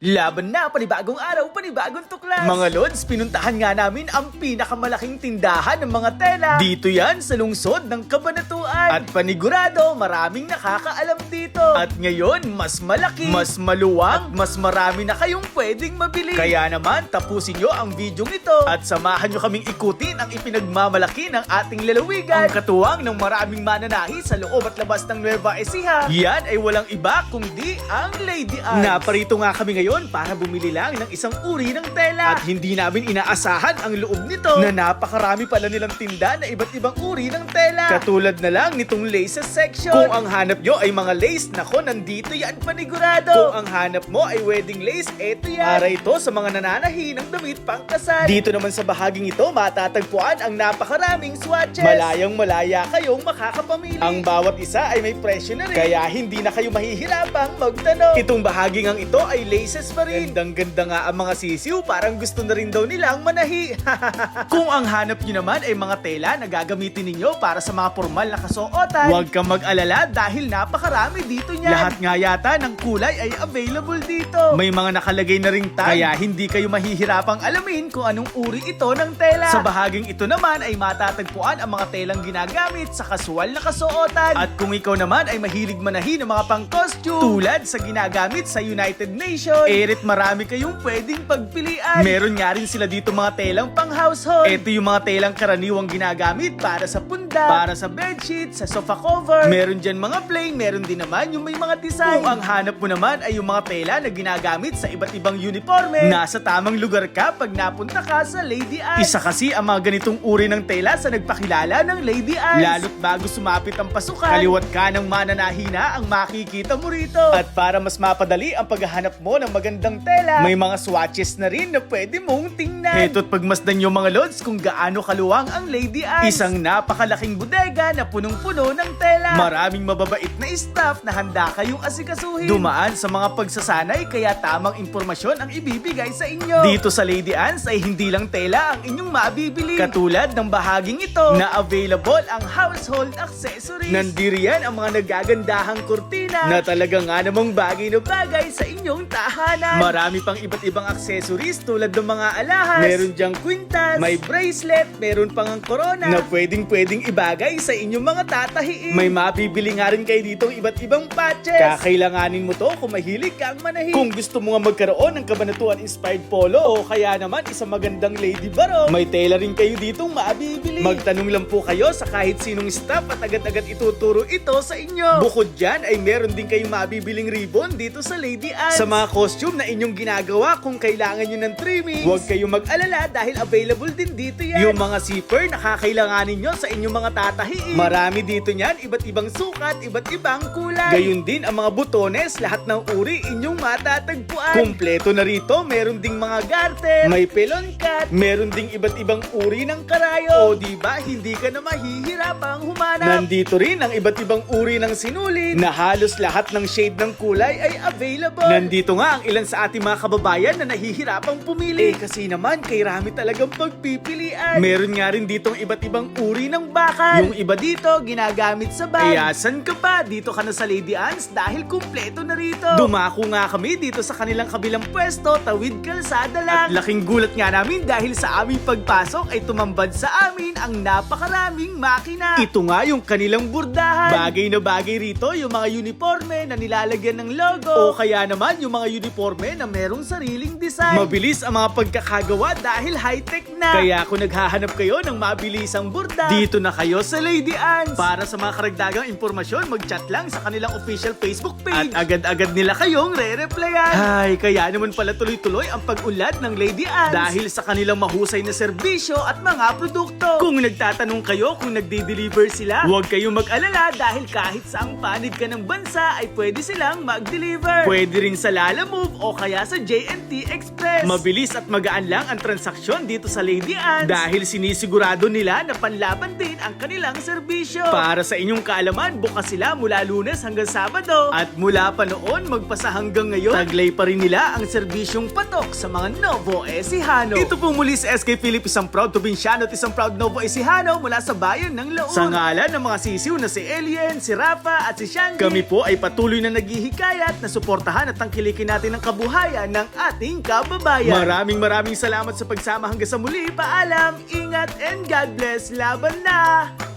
Laban na, panibagong araw, panibagong tuklas! Mga Lods, pinuntahan nga namin ang pinakamalaking tindahan ng mga tela. Dito yan sa lungsod ng Cabanatuan. At panigurado, maraming nakakaalam dito. At ngayon, mas malaki, mas maluwang, at mas marami na kayong pwedeng mabili. Kaya naman, tapusin nyo ang video ito at samahan nyo kaming ikutin ang ipinagmamalaki ng ating lalawigan. Ang katuwang ng maraming mananahi sa loob at labas ng Nueva Ecija. Yan ay walang iba kundi ang Lady Anne's. Naparito nga kami ngayon para bumili lang ng isang uri ng tela. At hindi namin inaasahan ang loob nito na napakarami pala nilang tinda na iba't ibang uri ng tela. Katulad na lang nitong laces section. Kung ang hanap nyo ay mga lace, nako, nandito yan panigurado. Kung ang hanap mo ay wedding lace, eto yan. Para ito sa mga nananahi ng damit pangkasal. Dito naman sa bahaging ito, matatagpuan ang napakaraming swatches. Malayang malaya kayong makakapamili. Ang bawat isa ay may presyo na rin, kaya hindi na kayo mahihirapang magtanong. Itong bahaging ang ito ay laces pa rin. Gandang-ganda nga ang mga sisiw, parang gusto na rin daw nilang manahi. Kung ang hanap nyo naman ay mga tela na gagamitin ninyo para sa mga formal na kasuotan, huwag kang mag-alala dahil napakarami dito niyan. Lahat nga yata ng kulay ay available dito. May mga nakalagay na ring tag, kaya hindi kayo mahihirapang alamin kung anong uri ito ng tela. Sa bahaging ito naman ay matatagpuan ang mga telang ginagamit sa kasual na kasuotan. At kung ikaw naman ay mahilig manahi ng mga pang-costume, tulad sa ginagamit sa United Nations, erit marami kayong pwedeng pagpilian. Meron nga rin sila dito mga telang pang-household. Ito yung mga telang karaniwang ginagamit para sa punda, para sa bedsheet, sa sofa cover. Meron dyan mga plain, meron din naman yung may mga design. Kung ang hanap mo naman ay yung mga tela na ginagamit sa iba't ibang uniforme, nasa tamang lugar ka pag napunta ka sa Lady Anne's. Isa kasi ang mga ganitong uri ng tela sa nagpakilala ng Lady Anne's. Lalo't bago sumapit ang pasukan, kaliwat ka ng mananahi na ang makikita mo rito. At para mas mapadali ang paghahanap mo ng magandang tela, may mga swatches na rin na pwede mong tingnan. Eto't pagmasdan nyo mga Lods kung gaano kaluwang ang Lady Anne's. Isang napakalaking bodega na punong-puno ng tela. Maraming mababait na staff na handa kayong asikasuhin. Dumaan sa mga pagsasanay, kaya tamang impormasyon ang ibibigay sa inyo. Dito sa Lady Anne's ay hindi lang tela ang inyong mabibili. Katulad ng bahaging ito na available ang household accessories. Nandiriyan ang mga nagagandahang kurtina na talaga nga namang bagay na bagay sa inyong tahanan. Marami pang iba't ibang accessories tulad ng mga alahas. Meron dyang kwintas, may bracelet, meron pang ang corona na pwedeng ibagay sa inyong mga tatahiin. May mabibili nga rin kayo ditong iba't ibang patches. Kakailanganin mo to kung mahilig kang manahi. Kung gusto mo nga magkaroon ng Cabanatuan inspired polo o kaya naman isang magandang lady barong, may tela rin kayo ditong mabibili. Magtanong lang po kayo sa kahit sinong staff at agad-agad ituturo ito sa inyo. Bukod dyan ay meron din kayong mabibiling ribbon dito sa Lady Anne's. Sa mga costume na inyong ginagawa, kung kailangan nyo ng trimming, huwag kayong mag-alala dahil available din dito yan. Yung mga zipper na kakailanganin nyo sa inyong mga tatahiin, marami dito nyan, iba't ibang sukat, iba't ibang kulay. Gayun din ang mga butones, lahat ng uri inyong matatagpuan. Kumpleto na rito, meron ding mga garter, may pelon cut, meron ding iba't ibang uri ng karayo. O diba, hindi ka na mahihirapang humanap. Nandito rin ang iba't ibang uri ng sinulid na halos lahat ng shade ng kulay ay available. Nandito nga ang ilan sa ating mga kababayan na nahihirapang pumili. Kasi naman, kay rami talagang pagpipilian. Meron nga rin ditong iba't ibang uri ng bakal. Yung iba dito, ginagamit sa bag. Kaya san ka pa? Dito ka na sa Lady Anne's dahil kumpleto na rito. Dumako nga kami dito sa kanilang kabilang pwesto, tawid kalsada lang. At laking gulat nga namin dahil sa aming pagpasok ay tumambad sa amin ang napakaraming makina. Ito nga yung kanilang burdahan. Bagay na bagay rito yung mga uniforme na nilalagyan ng logo. O kaya naman yung mga uniforme na merong sariling design. Mabilis ang mga pagkakagawa dahil high-tech na. Kaya kung naghahanap kayo ng mabilisang burda, dito na kayo sa Lady Anne's. Para sa mga karagdagang impormasyon, mag-chat lang sa kanilang official Facebook page. At agad-agad nila kayong re-replyan. Ay, kaya naman pala tuloy-tuloy ang pag-unlad ng Lady Anne's dahil sa kanilang mahusay na serbisyo at mga produkto. Kung nagtatanong kayo kung nagde-deliver sila, huwag kayong mag-alala dahil kahit saang panig ka ng bansa ay pwede silang mag-deliver. Pwede rin sa Lalamove o kaya sa J&T Express. Mabilis at magaan lang ang transaksyon dito sa Lady Anne's dahil sinisigurado nila na panlaban din ang ang kanilang serbisyo. Para sa inyong kaalaman, bukas sila mula Lunes hanggang Sabado. At mula pa noon, magpasa hanggang ngayon, taglay pa rin nila ang serbisyong patok sa mga Novo Ecijano. Ito po muli sa SK Philip, isang proud Provinciano at isang proud Novo Ecijano mula sa bayan ng Laon. Sa ngalan ng mga sisiw na si Alien, si Rafa at si Shandy, kami po ay patuloy na naghihikayat na suportahan at tangkilikin natin ang kabuhayan ng ating kababayan. Maraming salamat sa pagsama hanggang sa muli. Paalam, ingat and God bless. Laban na!